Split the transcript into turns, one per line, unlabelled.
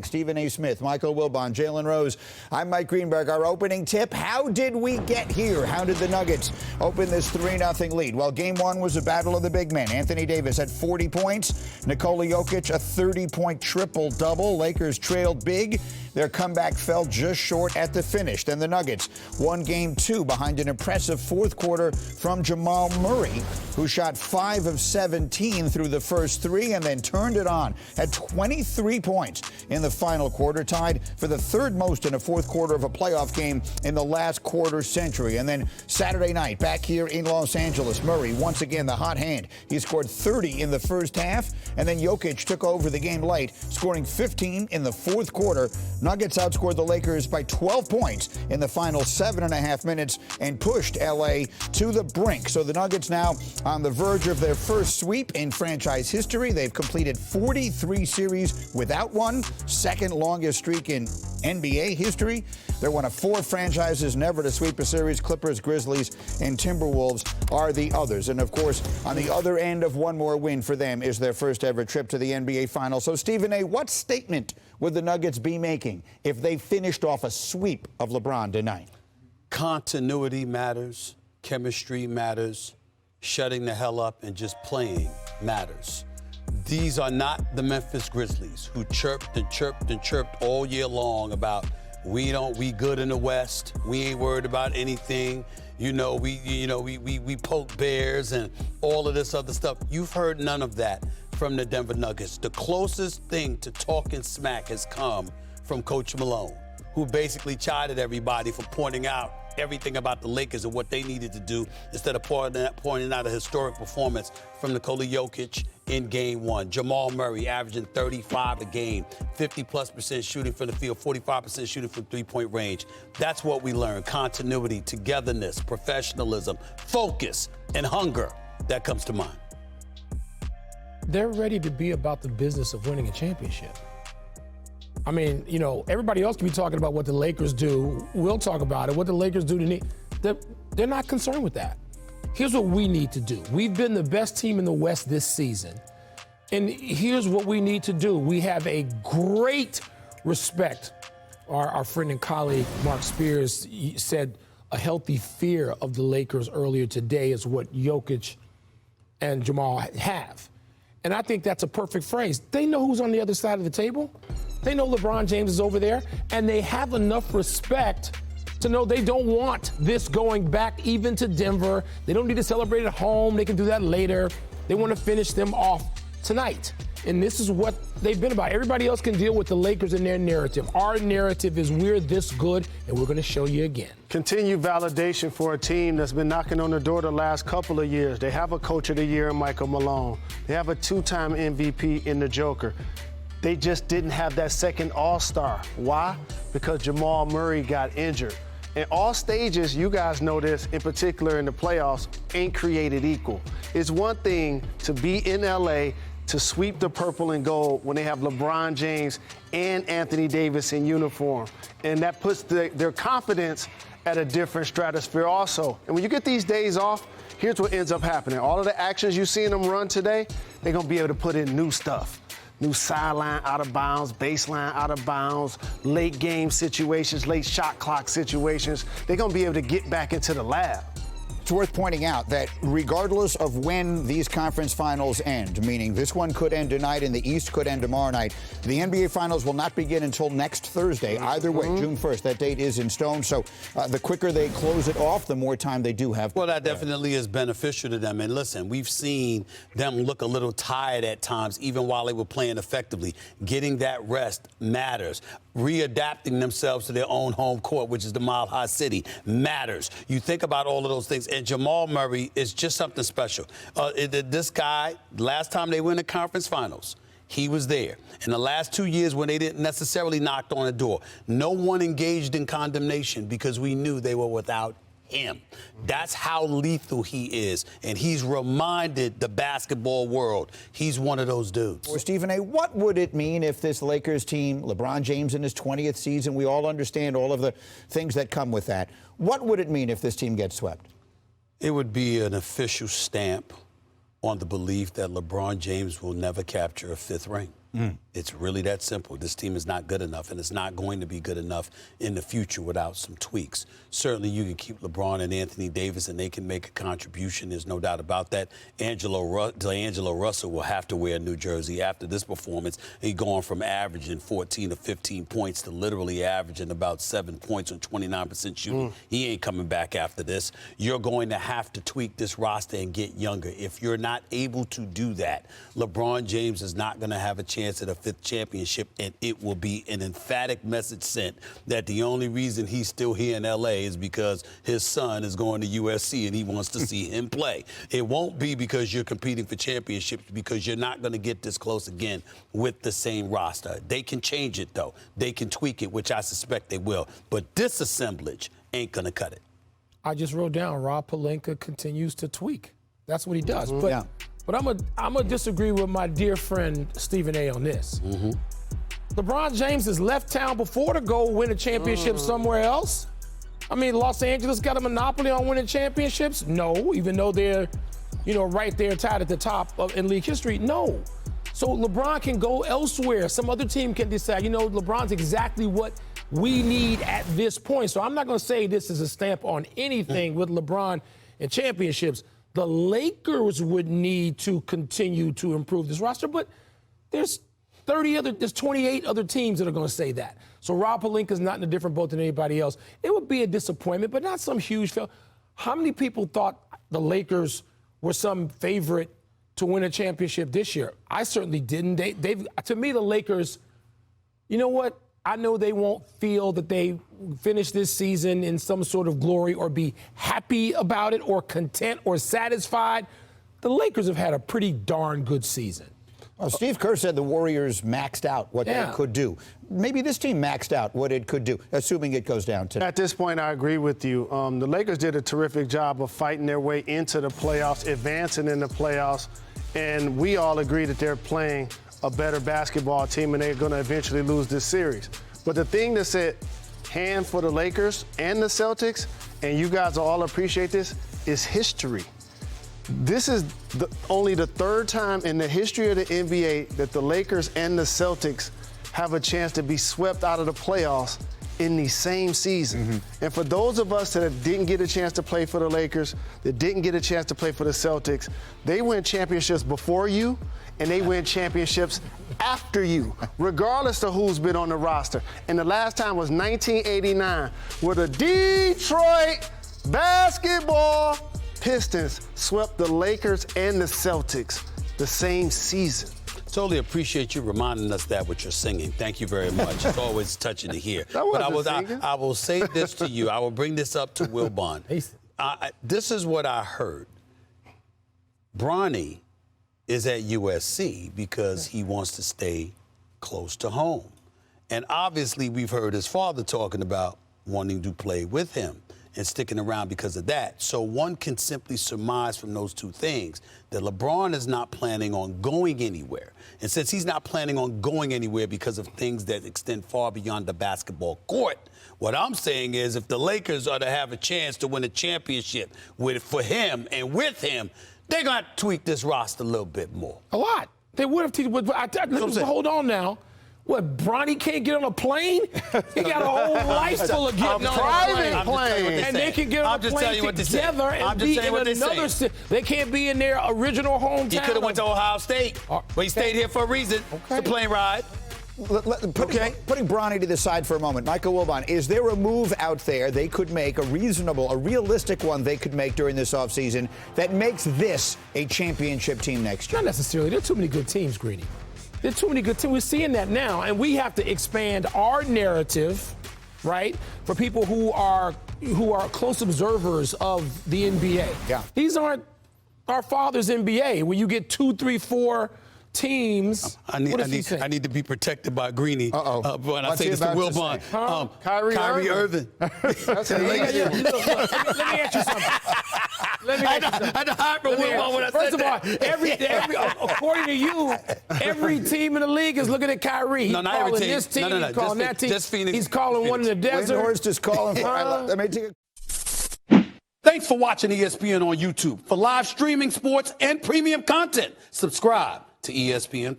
Stephen A. Smith, Michael Wilbon, Jalen Rose. I'm Mike Greenberg. Our opening tip, how did we get here? How did the Nuggets open this 3-0 lead? Well, game one was a battle of the big men. Anthony Davis had 40 points. Nikola Jokic, a 30-point triple-double. Lakers trailed big. Their comeback fell just short at the finish. Then the Nuggets won game two behind an impressive fourth quarter from Jamal Murray, who shot 5 of 17 through the first three and then turned it on. Had 23 points in the final quarter, tied for the third most in a fourth quarter of a playoff game in the last quarter century. And then Saturday night, back here in Los Angeles, Murray, once again the hot hand. He scored 30 in the first half, and then Jokic took over the game late, scoring 15 in the fourth quarter. Nuggets outscored the Lakers by 12 points in the final 7.5 minutes and pushed L.A. to the brink. So the Nuggets now on the verge of their first sweep in franchise history. They've completed 43 series without one, second longest streak in NBA history. They're one of 4 franchises never to sweep a series. Clippers, Grizzlies, and Timberwolves are the others. And, of course, on the other end of one more win for them is their first ever trip to the NBA Finals. So, Stephen A., what statement would the Nuggets be making if they finished off a sweep of LeBron tonight?
Continuity matters. Chemistry matters. Shutting the hell up and just playing matters. These are not the Memphis Grizzlies who chirped and chirped and chirped all year long about we good in the West. We ain't worried about anything. We poke bears and all of this other stuff. You've heard none of that from the Denver Nuggets. The closest thing to talking smack has come from Coach Malone, who basically chided everybody for pointing out everything about the Lakers and what they needed to do instead of pointing out a historic performance from Nikola Jokic in game one. Jamal Murray averaging 35 a game, 50+% shooting from the field, 45% shooting from three-point range. That's what we learned. Continuity, togetherness, professionalism, focus, and hunger. That comes to mind.
They're ready to be about the business of winning a championship. I mean, everybody else can be talking about what the Lakers do. We'll talk about it. What the Lakers do to need. They're not concerned with that. Here's what we need to do. We've been the best team in the West this season. And here's what we need to do. We have a great respect. Our friend and colleague, Mark Spears, said a healthy fear of the Lakers earlier today is what Jokic and Jamal have. And I think that's a perfect phrase. They know who's on the other side of the table. They know LeBron James is over there, and they have enough respect to know they don't want this going back even to Denver. They don't need to celebrate at home. They can do that later. They want to finish them off tonight. And this is what they've been about. Everybody else can deal with the Lakers and their narrative. Our narrative is we're this good, and we're going to show you again.
Continued validation for a team that's been knocking on the door the last couple of years. They have a Coach of the Year in Michael Malone. They have a 2-time MVP in the Joker. They just didn't have that second all-star. Why? Because Jamal Murray got injured. In all stages, you guys know this, in particular in the playoffs, ain't created equal. It's one thing to be in L.A., to sweep the purple and gold when they have LeBron James and Anthony Davis in uniform. And that puts their confidence at a different stratosphere also. And when you get these days off, here's what ends up happening. All of the actions you've seen them run today, they're going to be able to put in new stuff. New sideline out of bounds, baseline out of bounds, late game situations, late shot clock situations. They're going to be able to get back into the lab.
It's worth pointing out that regardless of when these conference finals end, meaning this one could end tonight and the East could end tomorrow night, the NBA Finals will not begin until next Thursday. Either way, June 1st, that date is in stone. So the quicker they close it off, the more time they do have.
Well, that definitely is beneficial to them. And listen, we've seen them look a little tired at times, even while they were playing effectively. Getting that rest matters. Readapting themselves to their own home court, which is the Mile High City, matters. You think about all of those things. And Jamal Murray is just something special. This guy, last time they went to conference finals, he was there. In the last 2 years when they didn't necessarily knock on the door, no one engaged in condemnation because we knew they were without him. That's how lethal he is. And he's reminded the basketball world he's one of those dudes.
Well, Stephen A., what would it mean if this Lakers team, LeBron James in his 20th season, we all understand all of the things that come with that. What would it mean if this team gets swept?
It would be an official stamp on the belief that LeBron James will never capture a 5th ring. It's really that simple. This team is not good enough, and it's not going to be good enough in the future without some tweaks. Certainly, you can keep LeBron and Anthony Davis, and they can make a contribution. There's no doubt about that. D'Angelo Russell will have to wear a new jersey after this performance. He's going from averaging 14 to 15 points to literally averaging about 7 points on 29% shooting. He ain't coming back after this. You're going to have to tweak this roster and get younger. If you're not able to do that, LeBron James is not going to have a chance at a fifth championship, and it will be an emphatic message sent that the only reason he's still here in L.A. is because his son is going to USC and he wants to see him play. It won't be because you're competing for championships, because you're not going to get this close again with the same roster. They can change it, though. They can tweak it, which I suspect they will. But this assemblage ain't going to cut it.
I just wrote down Rob Pelinka continues to tweak. That's what he does. But I'm gonna disagree with my dear friend Stephen A. on this. LeBron James has left town before to go win a championship somewhere else. I mean, Los Angeles got a monopoly on winning championships? No, even though they're, right there tied at the top in league history. No. So LeBron can go elsewhere. Some other team can decide, LeBron's exactly what we need at this point. So I'm not going to say this is a stamp on anything with LeBron and championships. The Lakers would need to continue to improve this roster, but there's 28 other teams that are going to say that. So Rob Pelinka's not in a different boat than anybody else. It would be a disappointment, but not some huge fail. How many people thought the Lakers were some favorite to win a championship this year? I certainly didn't. To me, the Lakers, you know what? I know they won't feel that they finish this season in some sort of glory or be happy about it or content or satisfied. The Lakers have had a pretty darn good season.
Well, Steve Kerr said the Warriors maxed out what they could do. Maybe this team maxed out what it could do, assuming it goes down to.
At this point, I agree with you. The Lakers did a terrific job of fighting their way into the playoffs, advancing in the playoffs, and we all agree that they're playing a better basketball team, and they're going to eventually lose this series. But the thing that's at hand for the Lakers and the Celtics, and you guys will all appreciate this, is history. This is only the third time in the history of the NBA that the Lakers and the Celtics have a chance to be swept out of the playoffs in the same season. And for those of us that didn't get a chance to play for the Lakers, that didn't get a chance to play for the Celtics, they win championships before you, and they win championships after you, regardless of who's been on the roster. And the last time was 1989, where the Detroit basketball Pistons swept the Lakers and the Celtics the same season.
Totally appreciate you reminding us that what you're singing. Thank you very much. It's always touching to hear. But I will say this to you. I will bring this up to Wilbon. This is what I heard. Bronny is at USC because he wants to stay close to home. And obviously we've heard his father talking about wanting to play with him and sticking around because of that. So one can simply surmise from those two things that LeBron is not planning on going anywhere. And since he's not planning on going anywhere because of things that extend far beyond the basketball court, what I'm saying is if the Lakers are to have a chance to win a championship for him and with him, they're going to tweak this roster a little bit more.
A lot. They would have. Hold on now. What, Bronny can't get on a plane? He got a whole life full of getting on a private plane. And they can get on a plane together and be in another city. They can't be in their original hometown.
He could have went to Ohio State, but he stayed here for a reason. It's a plane ride.
Putting Bronny to the side for a moment, Michael Wilbon, is there a move out there they could make, a realistic one they could make during this offseason that makes this a championship team next year?
Not necessarily. There are too many good teams, Greeny. There are too many good teams. We're seeing that now, and we have to expand our narrative, right, for people who are close observers of the NBA.
Yeah.
These aren't our father's NBA, where you get 2, 3, 4 teams.
I need to be protected by Greeny. When I say this to Wilbon. Kyrie Irving.
Let me ask you something. First of all, according to you, every team in the league is looking at Kyrie. He's calling this team, he's calling that team. He's calling one in the desert.
Windhorst is calling for
Thanks for watching ESPN on YouTube. For live streaming, sports, and premium content, subscribe to ESPN+.